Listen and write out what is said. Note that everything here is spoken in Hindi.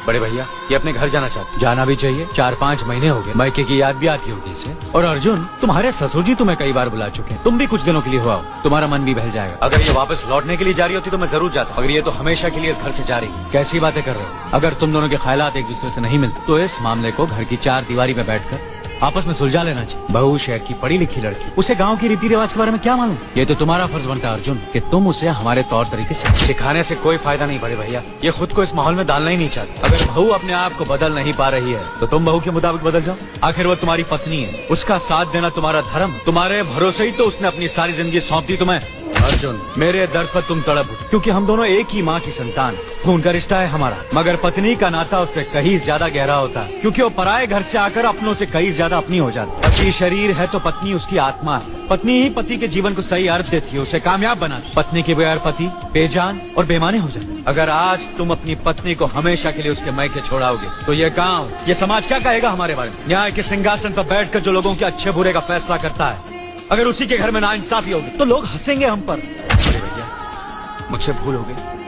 बड़े भैया ये अपने घर जाना चाहते। जाना भी चाहिए, 4-5 महीने हो गए, मायके की याद भी आती होगी इसे। और अर्जुन, तुम्हारे ससुर जी तुम्हें कई बार बुला चुके हैं, तुम भी कुछ दिनों के लिए हो आओ, तुम्हारा मन भी बहल जाएगा। अगर ये वापस लौटने के लिए जा रही होती तो मैं जरूर जाता, अगर ये तो हमेशा के लिए इस घर से जा रही है। कैसी बातें कर रहे हो? अगर तुम दोनों के ख्यालात एक दूसरे से नहीं मिलते तो इस मामले को घर की 4 दीवारी में बैठकर आपस में सुलझा लेना चाहिए। बहू शहर की पढ़ी लिखी लड़की, उसे गांव के रीति रिवाज के बारे में क्या मालूम? ये तो तुम्हारा फर्ज बनता है अर्जुन कि तुम उसे हमारे तौर तरीके से सिखाने से कोई फायदा नहीं बड़े भैया। ये खुद को इस माहौल में डालना ही नहीं चाहती। अगर बहू अपने आप को बदल नहीं पा रही है तो तुम बहू के मुताबिक बदल जाओ। आखिर वो तुम्हारी पत्नी है, उसका साथ देना तुम्हारा धर्म। तुम्हारे भरोसे ही तो उसने अपनी सारी जिंदगी सौंप दी तुम्हें। अर्जुन, मेरे दर्द पर तुम तड़प उठो, क्योंकि हम दोनों एक ही माँ की संतान, खून का रिश्ता है हमारा। मगर पत्नी का नाता उससे कहीं ज्यादा गहरा होता है, क्योंकि वो पराये घर से आकर अपनों से कहीं ज्यादा अपनी हो जाती है। पति शरीर है तो पत्नी उसकी आत्मा है। पत्नी ही पति के जीवन को सही अर्थ देती है, उसे कामयाब बनाती। पत्नी के बगैर पति बेजान और बेमाने हो जाते। अगर आज तुम अपनी पत्नी को हमेशा के लिए उसके मैके छोड़ाओगे तो ये गाँव, ये समाज क्या कहेगा हमारे बारे में? न्याय के सिंहासन पर बैठकर जो लोगों के अच्छे बुरे का फैसला करता है, अगर उसी के घर में नाइंसाफी होगी तो लोग हंसेंगे हम पर। अरे भैया, मुझसे भूल हो गई।